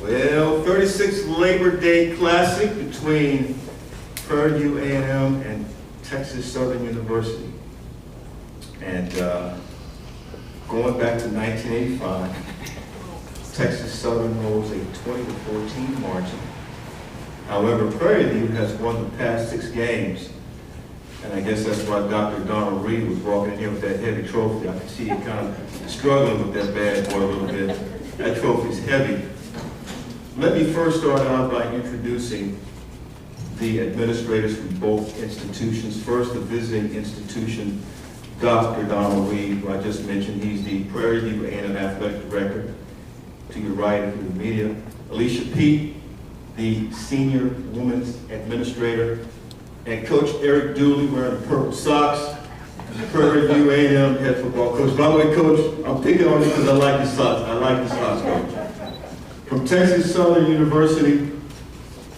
Well, 36th Labor Day Classic between Prairie A&M and Texas Southern University. And going back to 1985, Texas Southern holds a 20-14 margin. However, Prairie View has won the past 6 games. And I guess that's why Dr. Donald Reed was walking in here with that heavy trophy. I can see you kind of struggling with that bad boy a little bit. That trophy's heavy. Let me first start out by introducing the administrators from both institutions. First, the visiting institution, Dr. Donald Reed, who I just mentioned. He's the Prairie View A&M Athletic Director. To your right, in the media, Alicia Peete, the Senior Women's Administrator, and Coach Eric Dooley wearing the purple socks, Prairie View A&M head football coach. By the way, Coach, I'm picking on you because I like the socks. I like the socks, Coach. From Texas Southern University,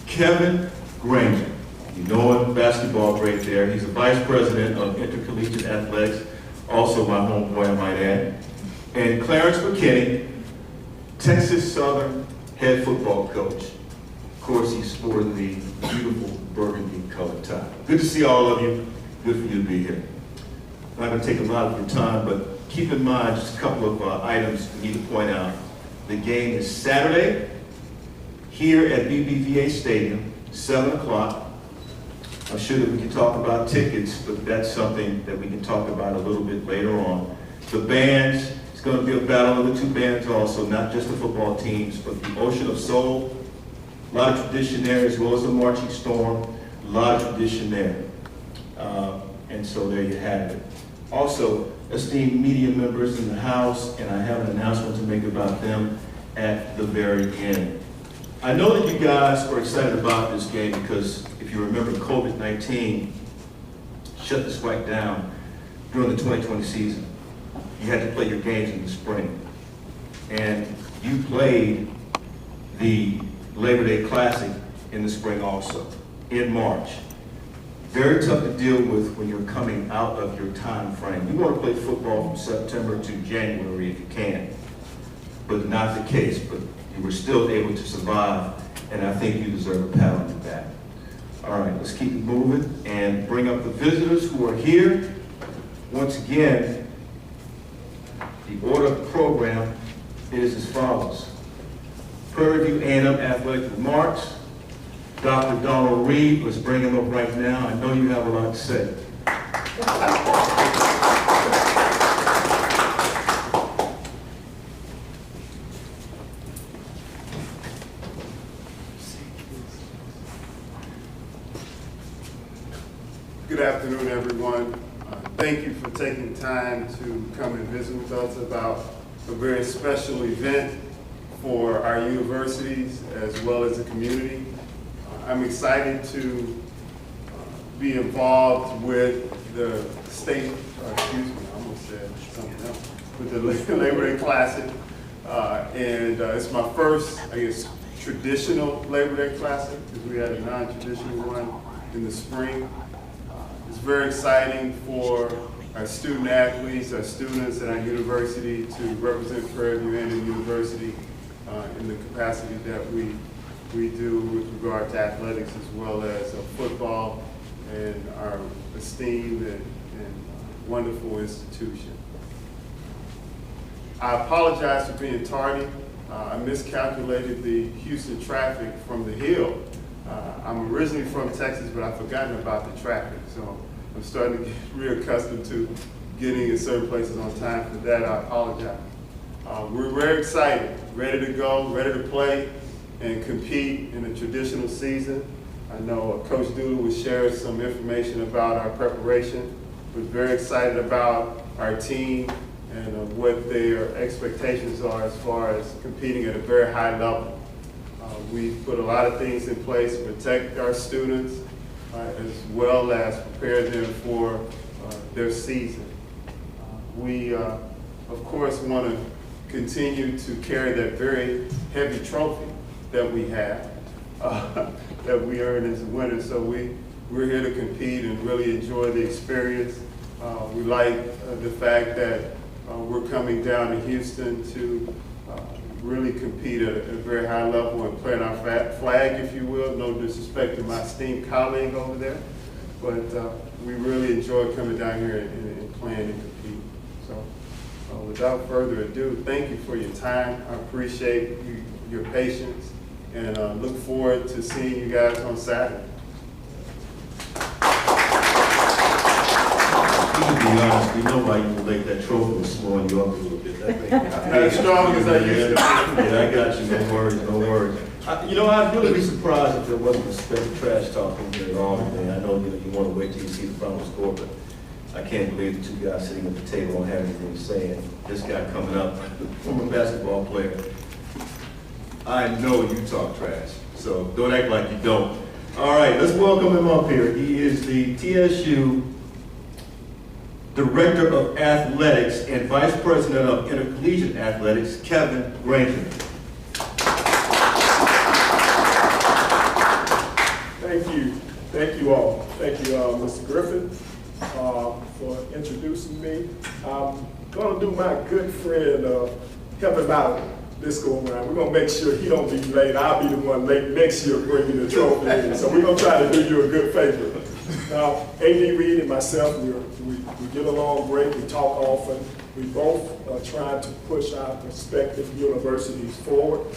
Kevin Granger. You know him, basketball great there. He's the Vice President of Intercollegiate Athletics, also my homeboy, I might add. And Clarence McKinney, Texas Southern head football coach. Of course, he sported the beautiful burgundy colored tie. Good to see all of you. Good for you to be here. I'm not going to take a lot of your time, but keep in mind just a couple of items we need to point out. The game is Saturday here at BBVA Stadium, 7 o'clock. I'm sure that we can talk about tickets, but that's something that we can talk about a little bit later on. The bands, it's going to be a battle of the 2 bands also, not just the football teams, but the Ocean of Soul. A lot of tradition there, as well as the Marching Storm. A lot of tradition there. And so there you have it. Also, esteemed media members in the house, and I have an announcement to make about them at the very end. I know that you guys are excited about this game because if you remember, COVID-19 shut this right down during the 2020 season. You had to play your games in the spring. And you played the Labor Day Classic in the spring also, in March. Very tough to deal with when you're coming out of your time frame. You want to play football from September to January if you can, but not the case. But you were still able to survive, and I think you deserve a pat on the back. All right, let's keep it moving and bring up the visitors who are here. Once again, the order of the program is as follows. Prairie View A&M Athletic Remarks. Dr. Donald Reed, let's bring him up right now. I know you have a lot to say. Good afternoon, everyone. Thank you for taking time to come and visit with us about a very special event for our universities as well as the community. I'm excited to be involved with the state, excuse me, I almost said something else, with the Labor Day Classic. It's my first, I guess, traditional Labor Day Classic, because we had a non-traditional one in the spring. It's very exciting for our student athletes, our students at our university to represent Prairie View A&M University in the capacity that we do with regard to athletics as well as football and our esteemed and wonderful institution. I apologize for being tardy. I miscalculated the Houston traffic from the Hill. I'm originally from Texas, but I've forgotten about the traffic, so I'm starting to get reaccustomed to getting in certain places on time. For that, I apologize. We're very excited, ready to go, ready to play and compete in a traditional season. I know Coach Dooley will share some information about our preparation. We're very excited about our team and what their expectations are as far as competing at a very high level. We've put a lot of things in place to protect our students as well as prepare them for their season. We, of course, want to continue to carry that very heavy trophy that we have, that we earned as a winner. So we're here to compete and really enjoy the experience. We like the fact that we're coming down to Houston to really compete at a very high level and plant our flag, if you will. No disrespect to my esteemed colleague over there, but we really enjoy coming down here and playing and compete. So without further ado, thank you for your time. I appreciate your patience, and look forward to seeing you guys on Saturday. To be honest, we know why you were late. That trophy was slowing you up a little bit. That thing. Not as strong as I used to be. Yeah, I got you. No worries, no worries. You know, I'd really be surprised if there wasn't a special trash talk over there at all today. I know you want to wait till you see the final score, but I can't believe the two guys sitting at the table don't have anything to say. And this guy coming up, former basketball player, I know you talk trash, so don't act like you don't. All right, let's welcome him up here. He is the TSU Director of Athletics and Vice President of Intercollegiate Athletics, Kevin Granger. Thank you all. Thank you, Mr. Griffin, for introducing me. I'm gonna do my good friend, help him out this go around. We're gonna make sure he don't be late. I'll be the one late next year bringing the trophy in. So we're gonna try to do you a good favor. Now, A.D. Reed and myself, we get along great. We talk often. We both are trying to push our respective universities forward.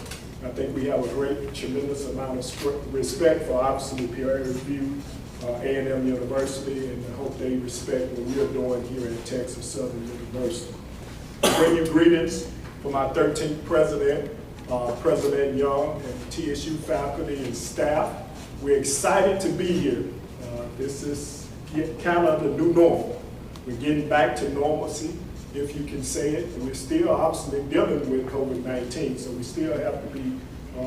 I think we have a great, tremendous amount of respect for obviously Prairie View, A&M University, and I hope they respect what we're doing here at Texas Southern University. I bring you greetings from our 13th president, President Young, and TSU faculty and staff. We're excited to be here. This is kind of the new normal. We're getting back to normalcy, if you can say it. We're still obviously dealing with COVID-19, so we still have to be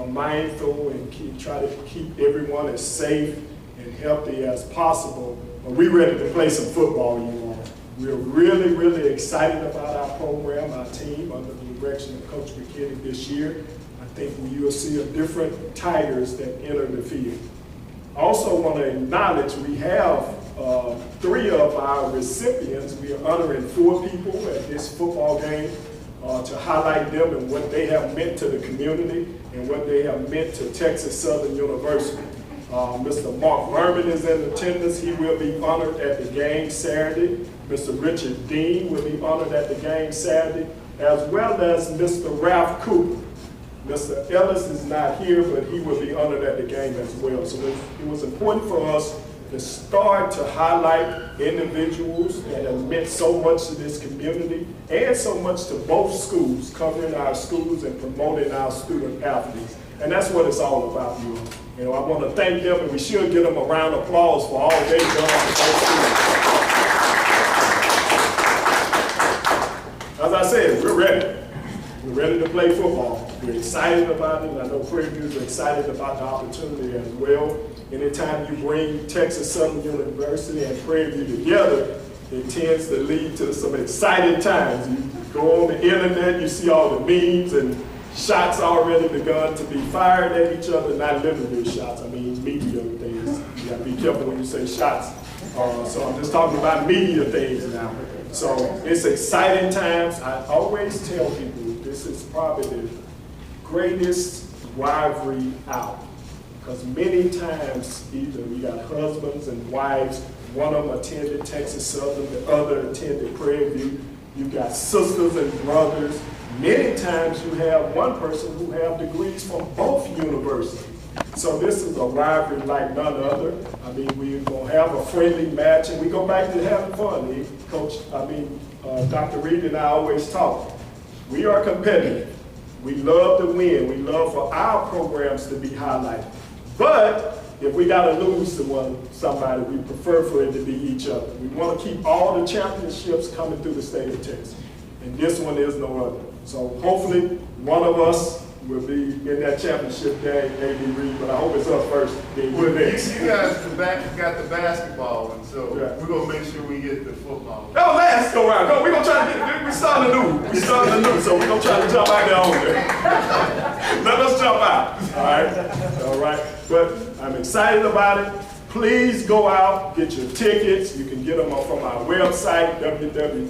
mindful and try to keep everyone as safe and healthy as possible. But we're ready to play some football, you all. We're really, really excited about our program, our team, under the direction of Coach McKinney this year. I think you'll see a different Tigers that enter the field. I also want to acknowledge we have 3 of our recipients. We are honoring 4 people at this football game to highlight them and what they have meant to the community and what they have meant to Texas Southern University. Mr. Mark Verman is in attendance. He will be honored at the game Saturday. Mr. Richard Dean will be honored at the game Saturday, as well as Mr. Ralph Cooper. Mr. Ellis is not here, but he will be honored at the game as well. So it was important for us to start to highlight individuals that have meant so much to this community and so much to both schools, covering our schools and promoting our student athletes. And that's what it's all about, you know. You know, I want to thank them, and we should give them a round of applause for all they've done for both schools. As I said, we're ready. We're ready to play football. We're excited about it, and I know Prairie View is excited about the opportunity as well. Anytime you bring Texas Southern University and Prairie View together, it tends to lead to some exciting times. You go on the internet, you see all the memes and shots already begun to be fired at each other, not literally shots, I mean media things. You gotta be careful when you say shots. So I'm just talking about media things now. So it's exciting times. I always tell people this is probably the greatest rivalry out. Because many times either we got husbands and wives, one of them attended Texas Southern, the other attended Prairie View. You got sisters and brothers. Many times you have one person who have degrees from both universities. So this is a rivalry like none other. I mean, we're going to have a friendly match, and we go back to having fun. Dr. Reed and I always talk. We are competitive. We love to win. We love for our programs to be highlighted. But if we got to lose to somebody, we prefer for it to be each other. We want to keep all the championships coming through the state of Texas. And this one is no other. So hopefully one of us will be in that championship game, maybe Reed, but I hope it's us first. Then Well, you guys got the basketball one, so yeah. we're going to make sure we get the football one. No, let's go around. No, we're going to try to get, we're starting anew. We're starting anew, so we're going to try to jump out there on there. Let us jump out, all right? All right, but I'm excited about it. Please go out, get your tickets. You can get them from our website, www.tsu.edu,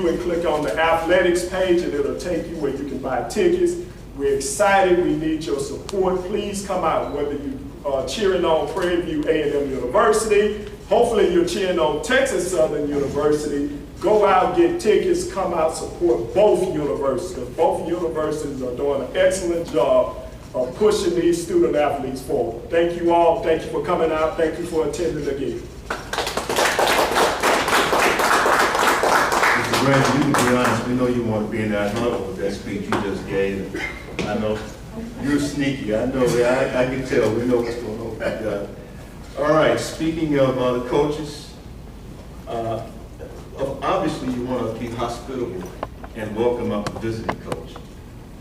and click on the athletics page, and it'll take you where you can buy tickets. We're excited. We need your support. Please come out, whether you are cheering on Prairie A&M University. Hopefully you're cheering on Texas Southern University. Go out, get tickets, come out, support both universities. Both universities are doing an excellent job of pushing these student athletes forward. Thank you all. Thank you for coming out. Thank you for attending again. Mr. Grant, you can be honest, we know you want to be in that huddle with that speech you just gave. I know you're sneaky. I know. I can tell. We know what's going on. All right. Speaking of the coaches, obviously you want to be hospitable and welcome up a visiting coach.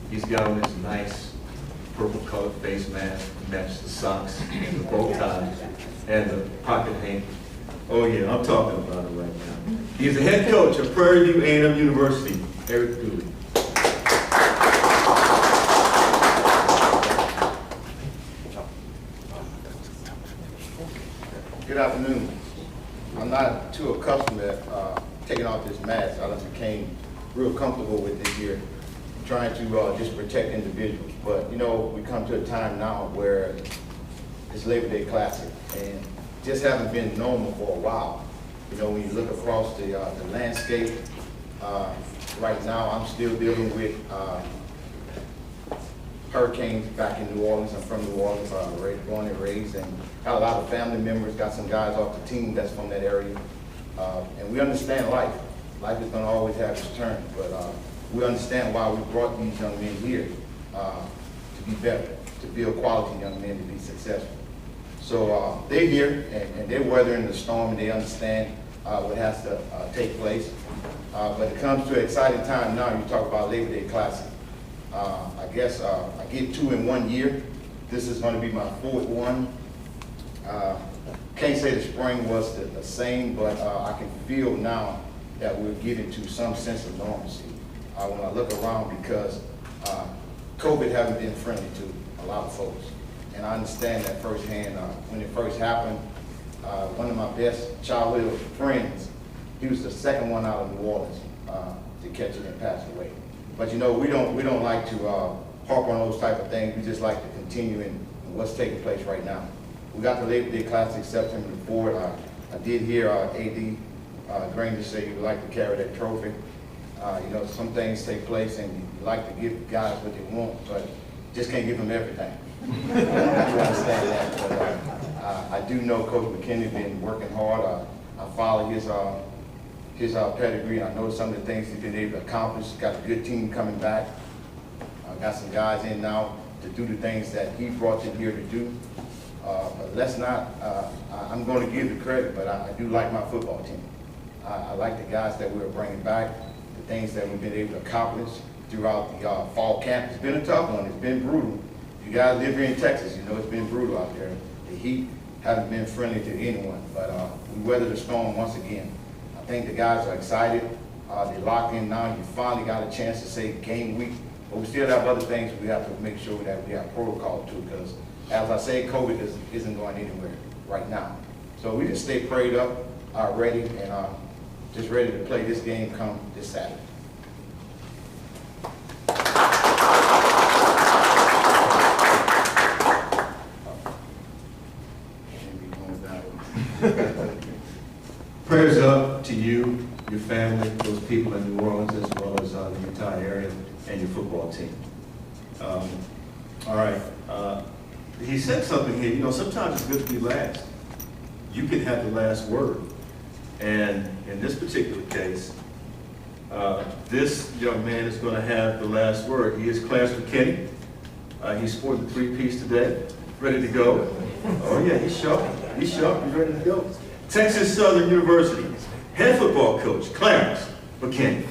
He's got on his nice purple-colored face mask, matches the socks, and the bow tie, and the pocket hanky. Oh yeah, I'm talking about it right now. He's the head coach of Prairie A&M University, Eric Dooley. Good afternoon. I'm not too accustomed to taking off this mask. I just became real comfortable with it here, trying to just protect individuals. But you know, we come to a time now where it's Labor Day Classic, and just haven't been normal for a while. You know, when you look across the landscape, right now I'm still dealing with hurricanes back in New Orleans. I'm from New Orleans, born and raised, and got a lot of family members, got some guys off the team that's from that area. And we understand life. Life is going to always have its turn, but we understand why we brought these young men here to be better, to build quality young men to be successful. So they're here, and they're weathering the storm, and they understand what has to take place. But it comes to an exciting time now. You talk about Labor Day Classic. I guess I get 2 in 1 year. This is going to be my 4th one. Can't say the spring was the same, but I can feel now that we're getting to some sense of normalcy when I look around, because COVID hasn't been friendly to a lot of folks. And I understand that firsthand. When it first happened, one of my best childhood friends, he was the second one out of New Orleans to catch it and pass away. But you know, we don't like to harp on those type of things. We just like to continue in what's taking place right now. We got the Labor Day Classic September the 4th. I did hear AD Granger say you would like to carry that trophy. You know, some things take place and you like to give guys what they want, but just can't give them everything. I understand that, but I do know Coach McKinney been working hard. I follow his pedigree, and I know some of the things he's been able to accomplish. He's got a good team coming back. Got some guys in now to do the things that he brought you here to do. But let's not, I'm going to give the credit, but I do like my football team. I like the guys that we're bringing back, the things that we've been able to accomplish throughout the fall camp. It's been a tough one. It's been brutal. You guys live here in Texas, you know it's been brutal out there. The heat hasn't been friendly to anyone, but we weathered the storm once again. I think the guys are excited. They're locked in now. You finally got a chance to say game week, but we still have other things we have to make sure that we have protocol too, because as I say, COVID isn't going anywhere right now. So we just stay prayed up, ready, and just ready to play this game come this Saturday. Prayers up to you, your family, those people in New Orleans, as well as the entire area, and your football team. All right. He said something here. You know, sometimes it's good to be last. You can have the last word. And in this particular case, this young man is going to have the last word. He is Clarence McKinney. He's sporting the 3-piece today, ready to go. Oh yeah, he's sharp. He's sharp. He's ready to go. Texas Southern University head football coach, Clarence McKinney.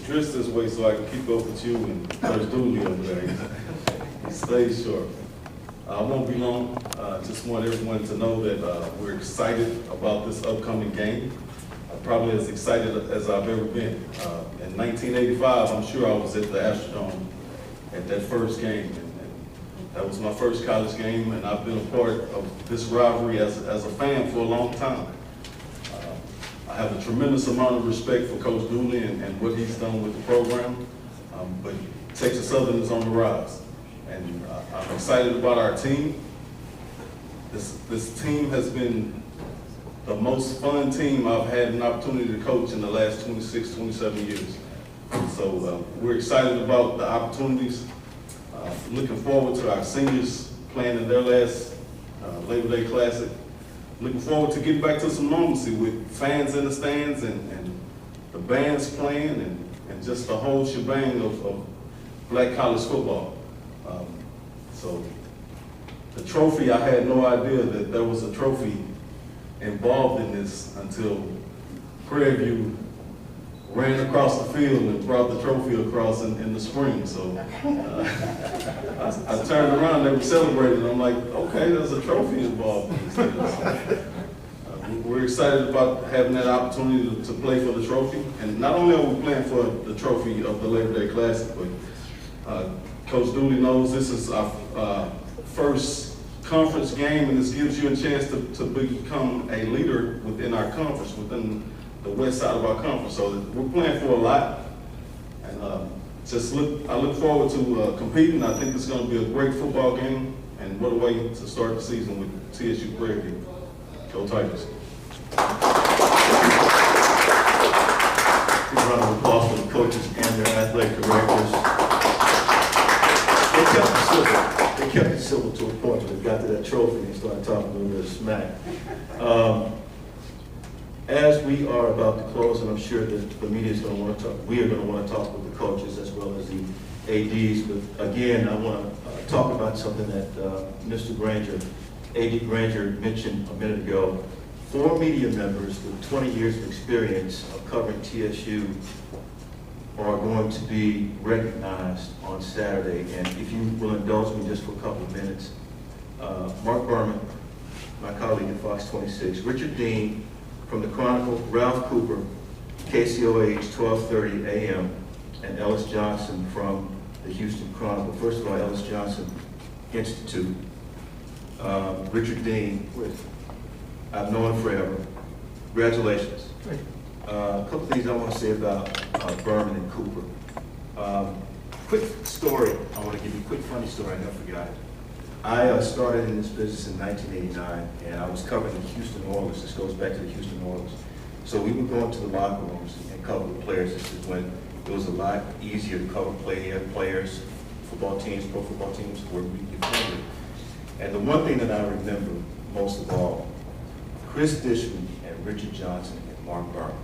Dress this way so I can keep up with you and Coach Dooley over there. He stays short. I won't be long. Just want everyone to know that we're excited about this upcoming game. probably as excited as I've ever been. In 1985, I'm sure I was at the Astrodome at that first game. And that was my first college game, and I've been a part of this rivalry as a fan for a long time. I have a tremendous amount of respect for Coach Dooley and what he's done with the program, but Texas Southern is on the rise. And I'm excited about our team. This team has been the most fun team I've had an opportunity to coach in the last 26, 27 years. So we're excited about the opportunities. Looking forward to our seniors playing in their last Labor Day Classic. Looking forward to getting back to some normalcy with fans in the stands and the bands playing and just the whole shebang of black college football. So the trophy, I had no idea that there was a trophy involved in this until Prairie View ran across the field and brought the trophy across in the spring. So I turned around, they were celebrating. I'm like, okay, there's a trophy involved in this deal. We're excited about having that opportunity to play for the trophy. And not only are we playing for the trophy of the Labor Day Classic, but Coach Dooley knows this is our first conference game, and this gives you a chance to become a leader within our conference, within the west side of our conference. So we're playing for a lot, and I look forward to competing. I think it's going to be a great football game, and what a way to start the season with TSU Prairie View. Go Tigers. Big round of applause for the coaches and their athletic directors. They kept it civil. They kept it civil to a point when they got to that trophy and they started talking a little bit of smack. As we are about to close, and I'm sure that the media is going to want to talk, we are going to want to talk with the coaches as well as the ADs. But again, I want to talk about something that Mr. Granger, AD Granger, mentioned a minute ago. 4 media members with 20 years of experience of covering TSU are going to be recognized on Saturday. And if you will indulge me just for a couple of minutes, Mark Berman, my colleague at Fox 26, Richard Dean from the Chronicle, Ralph Cooper, KCOH 1230 AM, and Ellis Johnson from the Houston Chronicle. First of all, Ellis Johnson Institute. Richard Dean, I've known him forever. Congratulations. A couple things I want to say about Berman and Cooper. Quick story. I want to give you a quick funny story. I never forgot it. I started in this business in 1989, and I was covering the Houston Oilers. This goes back to the Houston Oilers. So we would go into the locker rooms and cover the players. This is when it was a lot easier to cover players, football teams, pro football teams, where we defended. And the one thing that I remember most of all, Chris Dishman and Richard Johnson and Mark Berman,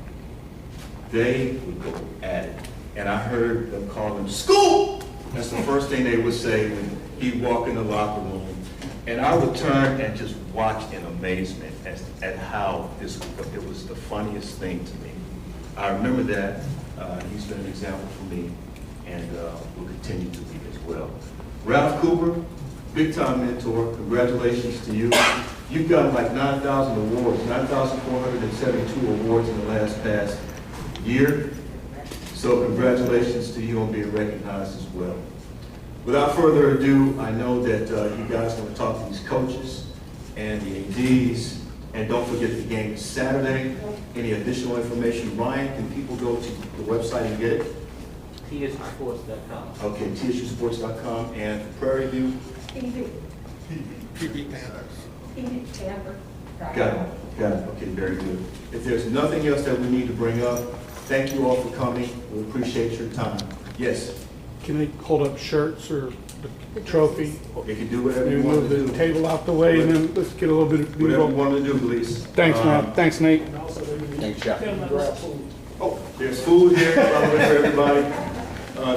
they would go at it. And I heard them call him school. That's the first thing they would say when he'd walk in the locker room. And I would turn and just watch in amazement at how it was the funniest thing to me. I remember that. He's been an example for me, and will continue to be as well. Ralph Cooper, big time mentor. Congratulations to you. You've gotten like 9,000 awards, 9,472 awards in the past year. So congratulations to you on being recognized as well. Without further ado, I know that you guys want to talk to these coaches and the ADs, and don't forget the game is Saturday. Any additional information, Ryan, can people go to the website and get it? TSUsports.com. Okay, TSUsports.com, and Prairie View? Got it, okay, very good. If there's nothing else that we need to bring up, thank you all for coming. We appreciate your time. Yes? Can they hold up shirts or the trophy? You can do whatever Maybe you want move to the do. table out the way and then let's get a little bit of. Whatever you want to do, please. Thanks, man. Thanks, Nate. And also, they need Thanks, Jeff. to grab food. Oh, there's food here, by the way, for everybody.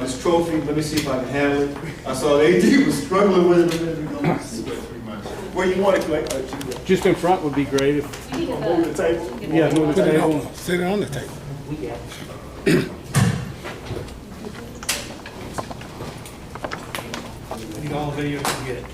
This trophy, let me see if I can handle it. I saw the AD was struggling with it. Where you want it, Clay? Just in front would be great if, Move the table. yeah, move the table. Sit it on the table. We got it. You all video, you get it.